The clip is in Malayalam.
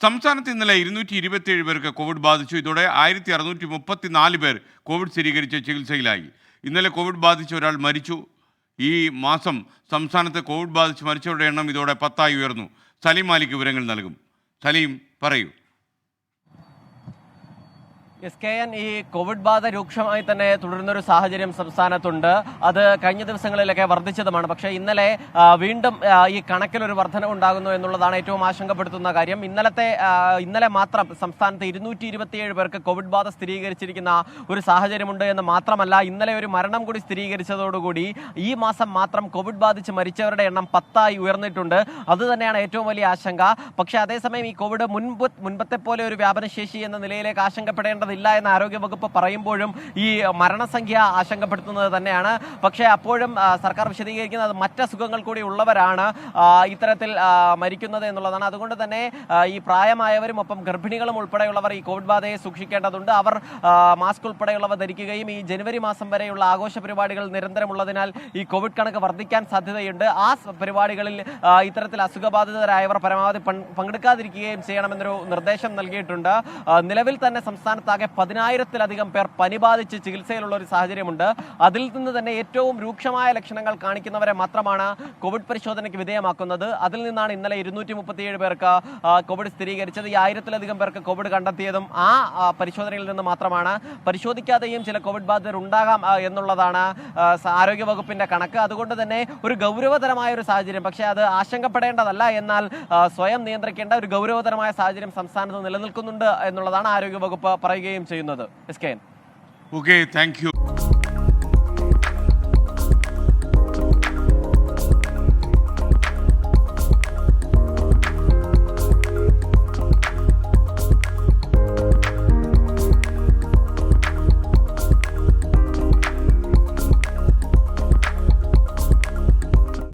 സംസ്ഥാനത്ത് ഇന്നലെ 227 പേർക്ക് കോവിഡ് ബാധിച്ചു. ഇതോടെ 1634 പേർ കോവിഡ് സ്ഥിരീകരിച്ച് ചികിത്സയിലായി. ഇന്നലെ കോവിഡ് ബാധിച്ച ഒരാൾ മരിച്ചു. ഈ മാസം സംസ്ഥാനത്ത് കോവിഡ് ബാധിച്ച് മരിച്ചവരുടെ എണ്ണം ഇതോടെ 10 ഉയർന്നു. സലീം മാലിക് വിവരങ്ങൾ നൽകും. സലീം, പറയൂ. SKN ഈ കോവിഡ് ബാധ രൂക്ഷമായി തന്നെ തുടരുന്നൊരു സാഹചര്യം സംസ്ഥാനത്തുണ്ട്. അത് കഴിഞ്ഞ ദിവസങ്ങളിലൊക്കെ വർദ്ധിച്ചതുമാണ്. പക്ഷേ ഇന്നലെ വീണ്ടും ഈ കണക്കിലൊരു വർധനവ് ഉണ്ടാകുന്നു എന്നുള്ളതാണ് ഏറ്റവും ആശങ്കപ്പെടുത്തുന്ന കാര്യം. ഇന്നലെ മാത്രം സംസ്ഥാനത്ത് 227 പേർക്ക് കോവിഡ് ബാധ സ്ഥിരീകരിച്ചിരിക്കുന്ന ഒരു സാഹചര്യമുണ്ട് എന്ന് മാത്രമല്ല, ഇന്നലെ ഒരു മരണം കൂടി സ്ഥിരീകരിച്ചതോടുകൂടി ഈ മാസം മാത്രം കോവിഡ് ബാധിച്ച് മരിച്ചവരുടെ എണ്ണം 10 ഉയർന്നിട്ടുണ്ട്. അതുതന്നെയാണ് ഏറ്റവും വലിയ ആശങ്ക. പക്ഷേ അതേസമയം ഈ കോവിഡ് മുൻപത്തെ പോലെ ഒരു വ്യാപനശേഷി എന്ന നിലയിലേക്ക് ആശങ്കപ്പെടേണ്ടത് ഇല്ല എന്ന് ആരോഗ്യവകുപ്പ് പറയുമ്പോഴും ഈ മരണസംഖ്യ ആശങ്കപ്പെടുത്തുന്നത് തന്നെയാണ്. പക്ഷേ അപ്പോഴും സർക്കാർ വിശദീകരിക്കുന്നത് മറ്റ് അസുഖങ്ങൾ കൂടി ഉള്ളവരാണ് ഇത്തരത്തിൽ മരിക്കുന്നത് എന്നുള്ളതാണ്. അതുകൊണ്ട് തന്നെ ഈ പ്രായമായവരും ഒപ്പം ഗർഭിണികളും ഉൾപ്പെടെയുള്ളവർ ഈ കോവിഡ് ബാധയെ സൂക്ഷിക്കേണ്ടതുണ്ട്. അവർ മാസ്ക് ഉൾപ്പെടെയുള്ളവ ധരിക്കുകയും ഈ ജനുവരി മാസം വരെയുള്ള ആഘോഷ പരിപാടികൾ നിരന്തരമുള്ളതിനാൽ ഈ കോവിഡ് കണക്ക് വർദ്ധിക്കാൻ സാധ്യതയുണ്ട്. ആ പരിപാടികളിൽ ഇത്തരത്തിൽ അസുഖബാധിതരായവർ പരമാവധി പങ്കെടുക്കാതിരിക്കുകയും ചെയ്യണമെന്നൊരു നിർദ്ദേശം നൽകിയിട്ടുണ്ട്. നിലവിൽ തന്നെ സംസ്ഥാനത്താകെ 10,000-ലധികം പേർ പനി ബാധിച്ച് ചികിത്സയിലുള്ള ഒരു സാഹചര്യമുണ്ട്. അതിൽ നിന്ന് തന്നെ ഏറ്റവും രൂക്ഷമായ ലക്ഷണങ്ങൾ കാണിക്കുന്നവരെ മാത്രമാണ് കോവിഡ് പരിശോധനയ്ക്ക് വിധേയമാക്കുന്നത്. അതിൽ നിന്നാണ് ഇന്നലെ 237 പേർക്ക് കോവിഡ് സ്ഥിരീകരിച്ചത്. ഈ 1000-ലധികം പേർക്ക് കോവിഡ് കണ്ടെത്തിയതും ആ പരിശോധനയിൽ നിന്ന് മാത്രമാണ്. പരിശോധിക്കാതെയും ചില കോവിഡ് ബാധിതർ ഉണ്ടാകാം എന്നുള്ളതാണ് ആരോഗ്യവകുപ്പിന്റെ കണക്ക്. അതുകൊണ്ട് തന്നെ ഒരു ഗൗരവതരമായ ഒരു സാഹചര്യം, പക്ഷേ അത് ആശങ്കപ്പെടേണ്ടതല്ല, എന്നാൽ സ്വയം നിയന്ത്രിക്കേണ്ട ഒരു ഗൗരവതരമായ സാഹചര്യം സംസ്ഥാനത്ത് നിലനിൽക്കുന്നുണ്ട് എന്നുള്ളതാണ് ആരോഗ്യവകുപ്പ് പറയുകയും ചെയ്യുന്നത്. SKN. Okay, thank you.